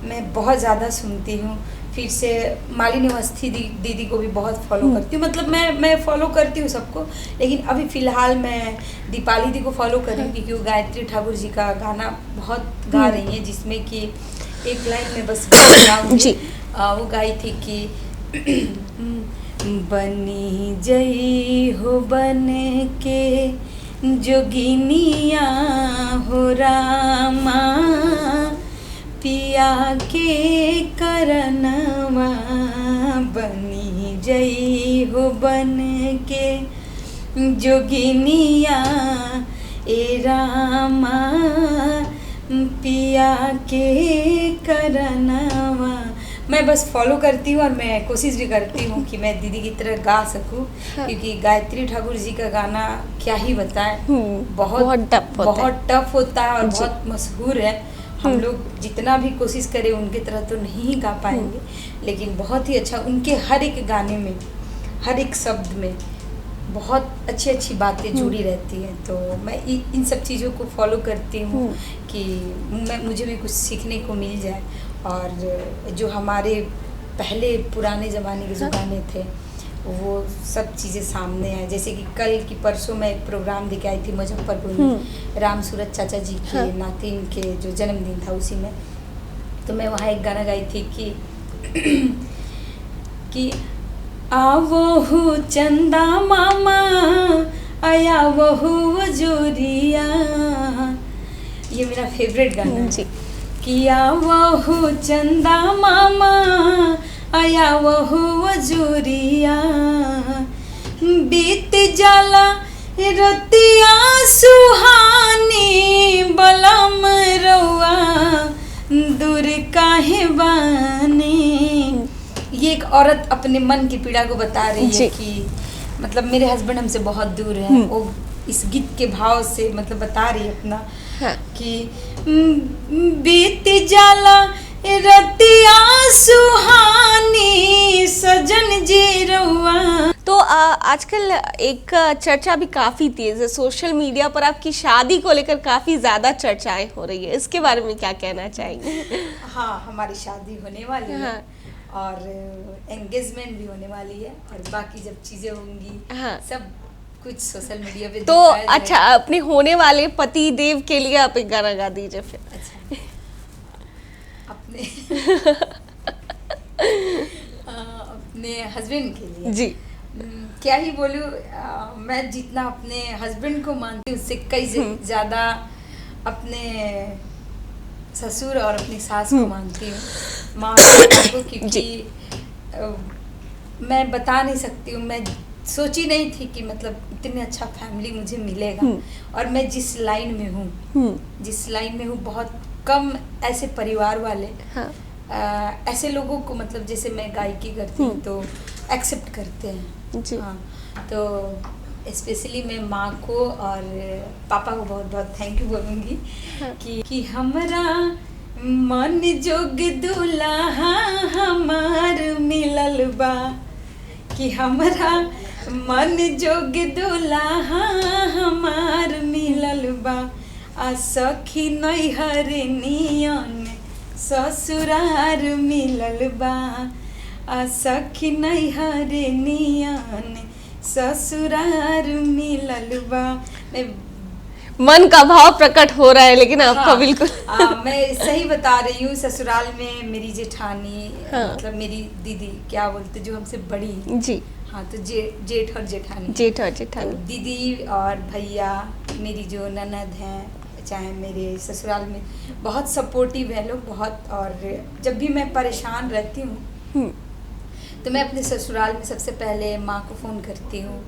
A: मैं बहुत ज़्यादा सुनती हूँ। फिर से मालिनी अवस्थी दीदी को भी बहुत फॉलो करती हूँ। मतलब मैं फॉलो करती हूँ सबको, लेकिन अभी फ़िलहाल मैं दीपाली दी को फॉलो कर रही हूँ क्योंकि वो गायत्री ठाकुर जी का गाना बहुत गा रही हैं, जिसमें कि एक लाइन में बस गाऊंगी, वो गाई थी कि बनी जई हो बन के जोगिनिया हो रामा, पिया के करनवा, बनी जई हो बन के जोगिनिया ए रामा, पिया के करनवा, मैं बस फॉलो करती हूँ और मैं कोशिश भी करती हूँ कि मैं दीदी की तरह गा सकूँ। क्योंकि गायत्री ठाकुर जी का गाना क्या ही बताएं, बहुत टफ होता है और बहुत मशहूर है। हम लोग जितना भी कोशिश करें उनकी तरह तो नहीं गा पाएंगे, लेकिन बहुत ही अच्छा, उनके हर एक गाने में हर एक शब्द में बहुत अच्छी अच्छी बातें जुड़ी रहती हैं। तो मैं इन सब चीज़ों को फॉलो करती हूँ कि मुझे भी कुछ सीखने को मिल जाए। और जो हमारे पहले पुराने ज़माने के जो गाने थे वो सब चीज़ें सामने हैं। जैसे कि कल की परसों मैं एक प्रोग्राम देके आई थी मुजफ्फरपुर में, राम सूरत चाचा जी के नातिन के जो जन्मदिन था उसी में। तो मैं वहाँ एक गाना गाई थी कि आवहु चंदा मामा आया वहु जोरिया, ये मेरा फेवरेट गाना है। कि आवहु चंदा मामा आया वहु जोरिया, बीत जाला रतिया सुहानी बलम रउआ दूर काहे बानी। ये एक औरत अपने मन की पीड़ा को बता रही है कि मतलब मेरे हस्बैंड हमसे बहुत दूर हैं। वो इस गीत के भाव से मतलब बता रही है अपना कि बीत जाला रतिया सुहानी सजन जी रउआ।
B: तो आजकल एक चर्चा भी काफी तेज है सोशल मीडिया पर, आपकी शादी को लेकर काफी ज्यादा चर्चाएं हो रही है, इसके बारे में क्या कहना चाहेंगे?
A: हाँ, हमारी शादी होने वाली है और एंगेजमेंट भी होने वाली है और बाकी जब चीजें होंगी सब कुछ सोशल मीडिया पे।
B: तो अच्छा, अपने होने वाले पति देव के लिए आप एक गाना गा दीजिए फिर।
A: अच्छा, अपने हस्बैंड के लिए
B: जी
A: क्या ही बोलूं, मैं जितना अपने हस्बैंड को मानती हूँ उससे कई ज्यादा अपने ससुर और अपनी सास को मानती हूँ, माँ को। क्योंकि मैं बता नहीं सकती हूँ, मैं सोची नहीं थी कि मतलब इतने अच्छा फैमिली मुझे मिलेगा। और मैं जिस लाइन में हूँ बहुत कम ऐसे परिवार वाले ऐसे लोगों को मतलब जैसे मैं गायकी करती हूँ तो एक्सेप्ट करते हैं। तो स्पेशली मैं माँ को और पापा को बहुत बहुत थैंक यू बोलूँगी कि हमारा मन जोग दुल्हा हमार मिलल बा, कि हमारा मन जोग दुल्हा हमार मिलल बा, आ सखी नैहर नियन ससुरार मिलल बा, आ सखी नैहर नियन ससुरार मिलल बा।
B: मन का भाव प्रकट हो रहा है लेकिन आपका बिल्कुल
A: मैं सही बता रही हूँ। ससुराल में मेरी जेठानी मतलब मेरी दीदी क्या बोलते जो हमसे बड़ी
B: जी,
A: हाँ, तो जेठ और जेठानी
B: तो
A: दीदी और भैया, मेरी जो ननद हैं, चाहे मेरे ससुराल में बहुत सपोर्टिव है लोग बहुत। और जब भी मैं परेशान रहती हूँ तो मैं अपने ससुराल में सबसे पहले माँ को फ़ोन करती हूँ,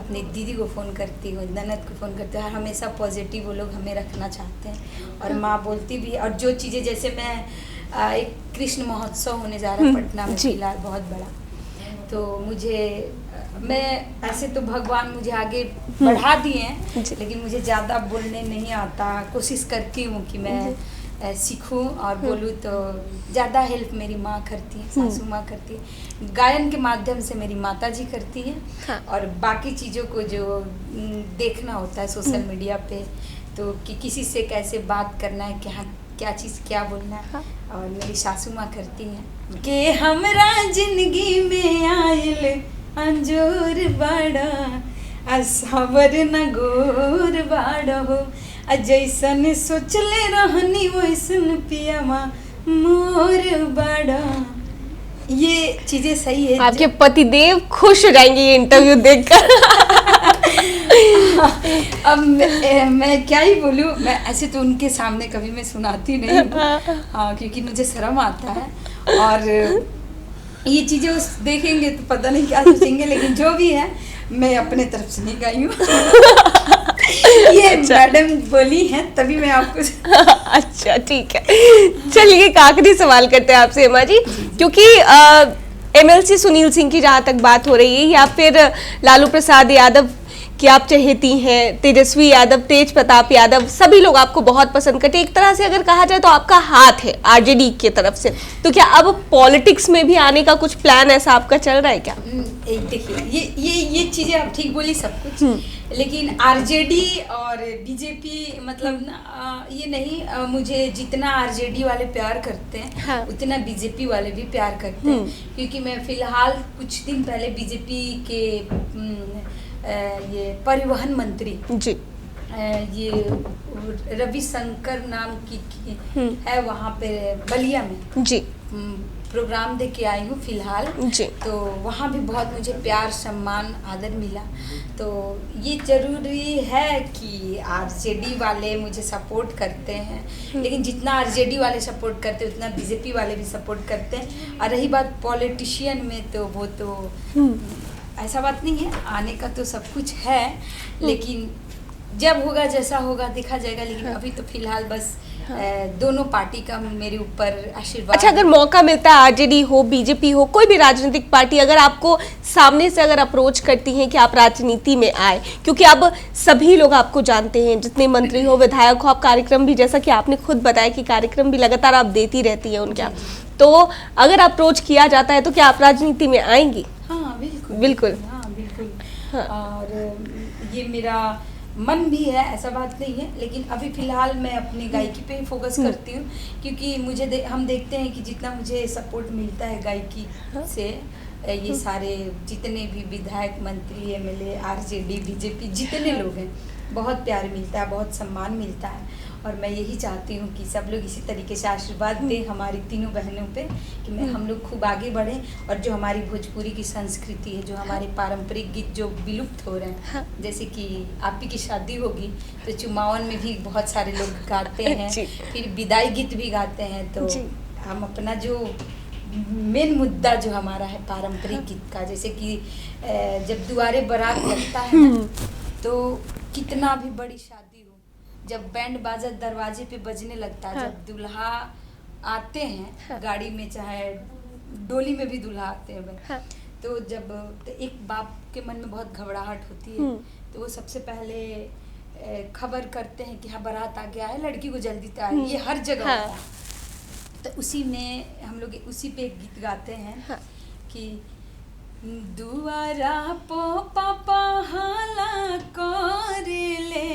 A: अपनी दीदी को फ़ोन करती हूँ, ननद को फ़ोन करती हूँ। हमेशा पॉजिटिव वो लोग हमें रखना चाहते हैं और माँ बोलती भी। और जो चीज़ें जैसे मैं एक कृष्ण महोत्सव होने जा रहा है पटना में फिलहाल बहुत बड़ा, तो मुझे मैं ऐसे तो भगवान मुझे आगे बढ़ा दिए हैं लेकिन मुझे ज़्यादा बोलने नहीं आता। कोशिश करती हूँ कि मैं सीखूं और बोलूँ, तो ज़्यादा हेल्प मेरी माँ करती है, सासू माँ करती है, गायन के माध्यम से मेरी माता जी करती हैं। और बाकी चीज़ों को जो देखना होता है सोशल मीडिया पे, तो कि किसी से कैसे बात करना है, क्या चीज़ क्या बोलना है, और मेरी सासू माँ करती हैं। कि हमरा जिंदगी में आयल अंजोर बाड़ा असबर न गोर बाड़ा हो, जैसन सोचले रहनी वैसन पियामा मोर बाड़ा। ये चीजें सही है।
B: आपके पतिदेव खुश हो जाएंगे ये इंटरव्यू देखकर।
A: अब मैं क्या ही बोलूँ, मैं ऐसे तो उनके सामने कभी मैं सुनाती नहीं हूँ, हाँ, क्योंकि मुझे शर्म आता है। और ये चीज़ें उस देखेंगे तो पता नहीं क्या सोचेंगे, लेकिन जो भी है मैं अपने तरफ से नहीं गाई हूँ। ये मैडम बोली हैं तभी मैं आपको
B: अच्छा ठीक है, चलिए एक आखिरी सवाल करते हैं आपसे हेमा जी, क्योंकि एमएलसी सुनील सिंह की जहां तक बात हो रही है या फिर लालू प्रसाद यादव कि आप चहेती हैं, तेजस्वी यादव, तेज प्रताप यादव, सभी लोग आपको बहुत पसंद करते हैं। एक तरह से अगर कहा जाए तो आपका हाथ है आरजेडी की तरफ से, तो क्या अब पॉलिटिक्स में भी आने का कुछ प्लान ऐसा आपका चल रहा है क्या?
A: देखिए ये चीजें आप ठीक बोली सब कुछ, लेकिन आरजेडी और बीजेपी मतलब ना ये नहीं, मुझे जितना आरजेडी वाले प्यार करते हैं
B: हाँ।
A: उतना बीजेपी वाले भी प्यार करते हैं, क्योंकि मैं फिलहाल कुछ दिन पहले बीजेपी के ये परिवहन मंत्री
B: जी
A: ये रविशंकर नाम की है, वहाँ पे बलिया में
B: जी
A: प्रोग्राम दे के आई हूँ फिलहाल
B: जी।
A: तो वहाँ भी बहुत मुझे प्यार सम्मान आदर मिला। तो ये जरूरी है कि आरजेडी वाले मुझे सपोर्ट करते हैं, लेकिन जितना आरजेडी वाले सपोर्ट करते हैं उतना बीजेपी वाले भी सपोर्ट करते हैं। और रही बात पॉलिटिशियन में, तो वो तो ऐसा बात नहीं है, आने का तो सब कुछ है, लेकिन जब होगा जैसा होगा देखा जाएगा। लेकिन अभी तो फिलहाल बस दोनों पार्टी का मेरे ऊपर आशीर्वाद।
B: अच्छा, अगर मौका मिलता है आरजेडी हो, बीजेपी हो, कोई भी राजनीतिक पार्टी अगर आपको सामने से अगर अप्रोच करती हैं कि आप राजनीति में आए, क्योंकि अब सभी लोग आपको जानते हैं, जितने मंत्री हो, विधायक हो, आप कार्यक्रम भी, जैसा कि आपने खुद बताया कि कार्यक्रम भी लगातार आप देती रहती हैं उनके, तो अगर अप्रोच किया जाता है तो क्या आप राजनीति में आएंगी?
A: हाँ बिल्कुल
B: बिल्कुल।
A: हाँ बिल्कुल।
B: हाँ।
A: और ये मेरा मन भी है, ऐसा बात नहीं है, लेकिन अभी फिलहाल मैं अपनी गायकी पे ही फोकस करती हूँ, क्योंकि मुझे हम देखते हैं कि जितना मुझे सपोर्ट मिलता है गायकी से, ये सारे जितने भी विधायक, मंत्री, एमएलए, आरजेडी, बीजेपी जितने लोग हैं, बहुत प्यार मिलता है, बहुत सम्मान मिलता है। और मैं यही चाहती हूँ कि सब लोग इसी तरीके से आशीर्वाद दें हमारी तीनों बहनों पे, कि हम लोग खूब आगे बढ़ें। और जो हमारी भोजपुरी की संस्कृति है, जो हमारे पारंपरिक गीत जो विलुप्त हो रहे हैं, जैसे कि आप ही की शादी होगी तो चुमावन में भी बहुत सारे लोग गाते हैं, फिर विदाई गीत भी गाते हैं, तो हम अपना जो मेन मुद्दा जो हमारा है पारंपरिक गीत का, जैसे कि जब दुआरे बारात लगता है ना, तो कितना भी बड़ी शादी हो, जब बैंड बाजा दरवाजे पे बजने लगता है, जब दूल्हा आते हैं गाड़ी में, चाहे डोली में भी दूल्हा आते हैं, तो जब तो एक बाप के मन में बहुत घबराहट होती है, तो वो सबसे पहले खबर करते हैं कि हाँ बारात आ गया है, लड़की को जल्दी तैयार, ये हर जगह होता है। तो उसी में हम लोग उसी पे एक गीत गाते हैं कि दुआरा पो पापा हाला करेले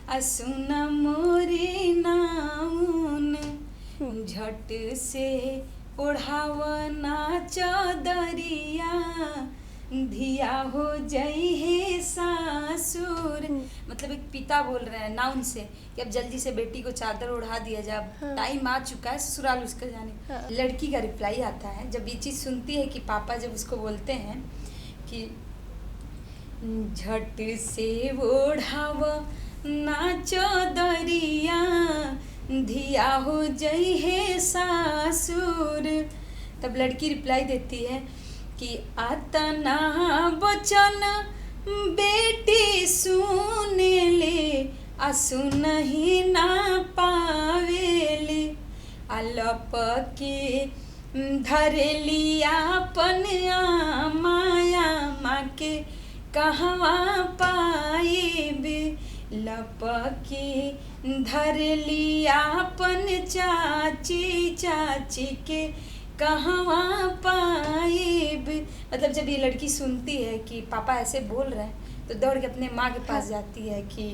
A: असुना मोरी नाउन, झट से ओढ़ावना चदरिया, धिया हो जाई है सासुर। मतलब एक पिता बोल रहे हैं नाउन से कि अब जल्दी से बेटी को चादर ओढ़ा दिया जाए, टाइम आ चुका है ससुराल उसका जाने। लड़की का रिप्लाई आता है जब ये चीज़ सुनती है कि पापा जब उसको बोलते हैं कि झट से ओढ़ाव ना चदरिया, धिया हो जाई है सासुर, तब लड़की रिप्लाई देती है कि आतना बचन बेटी सुने ले, आ सुनही ना पावेले, अलप के धरेली अपन माया माँ के कहवा पाएबे, लपके धरेली अपन चाची चाची के कहवा पाएब। मतलब जब ये लड़की सुनती है कि पापा ऐसे बोल रहे हैं तो दौड़ के अपने माँ के पास जाती है कि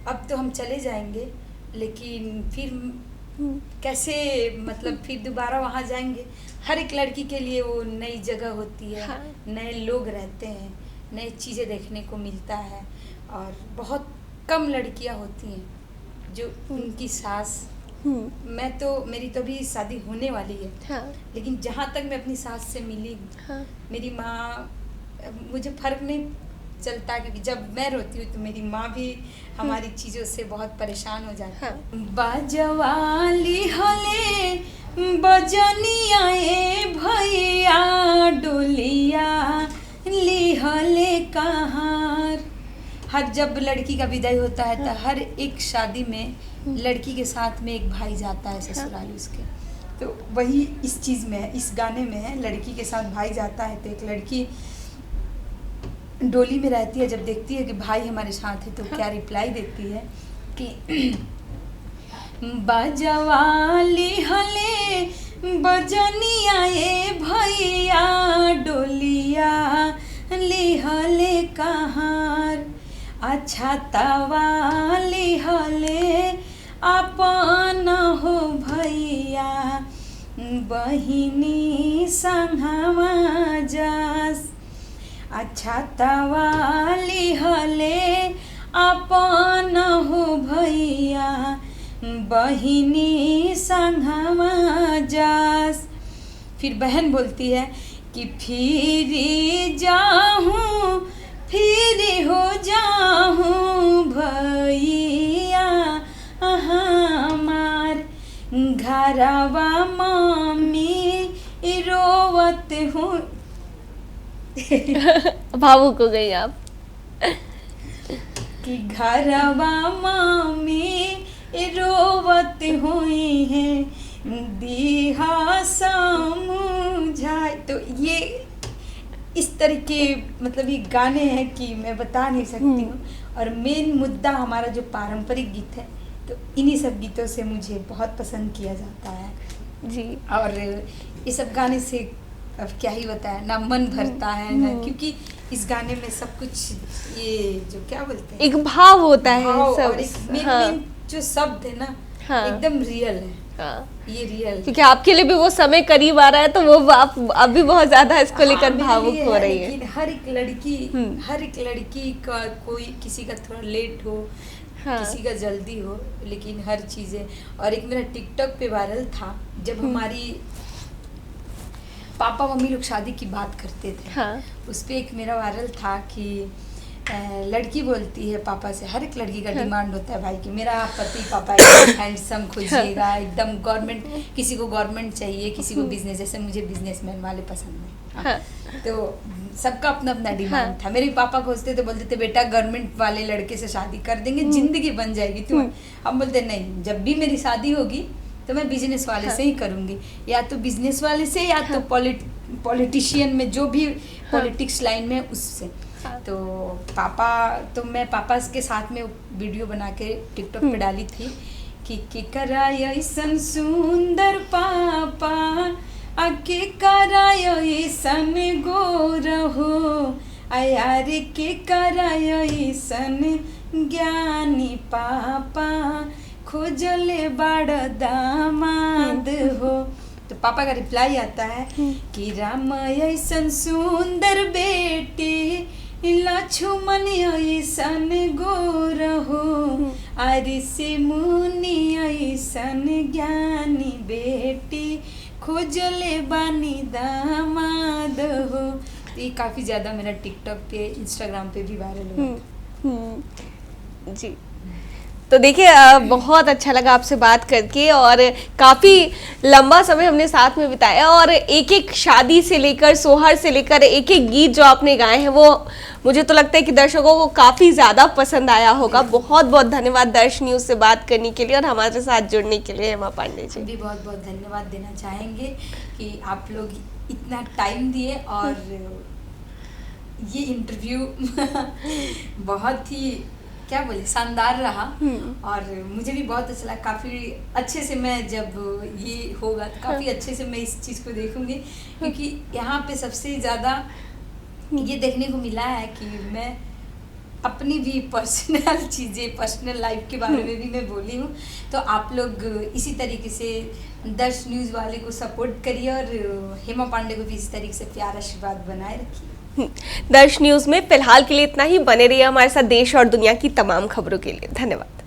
A: अब तो हम चले जाएंगे, लेकिन फिर कैसे, मतलब फिर दोबारा वहाँ जाएंगे। हर एक लड़की के लिए वो नई जगह होती है, नए लोग रहते हैं, नई चीज़ें देखने को मिलता है, और बहुत कम लड़कियाँ होती हैं जो उनकी सास, मैं तो मेरी तो भी शादी होने वाली है, लेकिन जहाँ तक मैं अपनी सास से मिली, मेरी माँ, मुझे फर्क नहीं चलता, क्योंकि जब मैं रोती हूँ तो मेरी माँ भी हमारी चीज़ों से बहुत परेशान हो जाती है। बाजवाली हले बजनिया भैया, डोलिया लिहले कहार, हर जब लड़की का विदाई होता है तो हर एक शादी में लड़की के साथ में एक भाई जाता है ससुराल उसके, तो वही इस चीज़ में है, इस गाने में है, लड़की के साथ भाई जाता है तो एक लड़की डोली में रहती है, जब देखती है कि भाई हमारे साथ है तो क्या रिप्लाई देती है कि बजवाली हले बजनिया ए भैया डोलिया लिहले कहार, अच्छा तवाली हले अपन हो भैया बहिनी संगवा जास, अच्छा तवाली हले अपन हो भैया बहिनी संगवा जास। फिर बहन बोलती है कि फिर जाहूँ फिर हो जाहूँ भैया हमार, घरवा मम्मी रोवत हूँ
B: भावुक हो गई आप
A: कि घरवा मम्मी रोवत हुई है दिहा समझाए। तो ये इस तरह के मतलब ये गाने हैं कि मैं बता नहीं सकती हूँ। और मेन मुद्दा हमारा जो पारंपरिक गीत है तो इन्हीं सब गीतों से मुझे बहुत पसंद किया जाता है
B: जी।
A: और ये सब गाने से अब क्या ही बताया, ना मन भरता है ना, क्योंकि इस गाने में सब कुछ ये जो क्या बोलते हैं
B: एक भाव होता है
A: भाव
B: सब।
A: और एक मेन जो शब्द है ना एकदम रियल है। ये रियल
B: क्योंकि आपके लिए भी वो समय करीब आ रहा है तो वो आप अभी बहुत ज्यादा इसको लेकर भावुक हो रही है।
A: लेकिन हर एक लड़की का कोई किसी का थोड़ा लेट हो किसी का जल्दी हो, लेकिन हर चीज़ें। और एक मेरा टिकटॉक पे वायरल था जब हमारी पापा मम्मी लोग शादी की बात करते थे, उस पे एक मेरा वायरल था कि लड़की बोलती है पापा से, हर एक लड़की का डिमांड होता है भाई कि मेरा पति पापा एकदम हैंडसम खोजिएगा, एकदम गवर्नमेंट, किसी को गवर्नमेंट चाहिए, किसी को बिजनेस, जैसे मुझे बिजनेसमैन वाले पसंद है। तो सबका अपना अपना डिमांड था। मेरे पापा खोजते थे, बोलते थे बेटा गवर्नमेंट वाले लड़के से शादी कर देंगे, जिंदगी बन जाएगी तुम्हें। हम बोलते नहीं, जब भी मेरी शादी होगी तो मैं बिजनेस वाले से ही करूँगी, या तो बिजनेस वाले से या तो पॉलिटिशियन में जो भी पॉलिटिक्स लाइन में उससे। तो मैं पापा के साथ में वीडियो बना के टिकटॉक पे डाली थी कि कराय ऐसन सुंदर पापा आके कराय ऐसन गोर हो, यार के कराय ऐसन ज्ञानी पापा खोजले बड़ दामाद हो। तो पापा का रिप्लाई आता है कि राम ऐसन सुंदर बेटी लक्ष्मण ऐसन गोर हो, आरि से मुनि ऐसन ज्ञानी बेटी खोजले बानी दामाद हो। तो ये काफ़ी ज़्यादा मेरा टिकटॉक पे इंस्टाग्राम पे भी वायरल हुआ
B: जी। तो देखिए बहुत अच्छा लगा आपसे बात करके और काफ़ी लंबा समय हमने साथ में बिताया और एक एक शादी से लेकर सोहर से लेकर एक एक गीत जो आपने गाए हैं वो मुझे तो लगता है कि दर्शकों को काफ़ी ज़्यादा पसंद आया होगा। बहुत बहुत धन्यवाद दर्श न्यूज़ से बात करने के लिए और हमारे साथ जुड़ने के लिए हेमा पांडे जी।
A: भी बहुत बहुत धन्यवाद देना चाहेंगे कि आप लोग इतना टाइम दिए और ये इंटरव्यू बहुत ही क्या बोले शानदार रहा और मुझे भी बहुत अच्छा लगा। काफ़ी अच्छे से मैं जब ये होगा तो काफ़ी अच्छे से मैं इस चीज़ को देखूंगी, क्योंकि यहाँ पे सबसे ज़्यादा ये देखने को मिला है कि मैं अपनी भी पर्सनल चीज़ें, पर्सनल लाइफ के बारे में भी मैं बोली हूँ। तो आप लोग इसी तरीके से दर्श न्यूज़ वाले को सपोर्ट करिए और हेमा पांडे को भी इस तरीके से प्यार आशीर्वाद बनाए रखिए।
B: दर्श न्यूज़ में फिलहाल के लिए इतना ही। बने रहिए हमारे साथ देश और दुनिया की तमाम खबरों के लिए। धन्यवाद।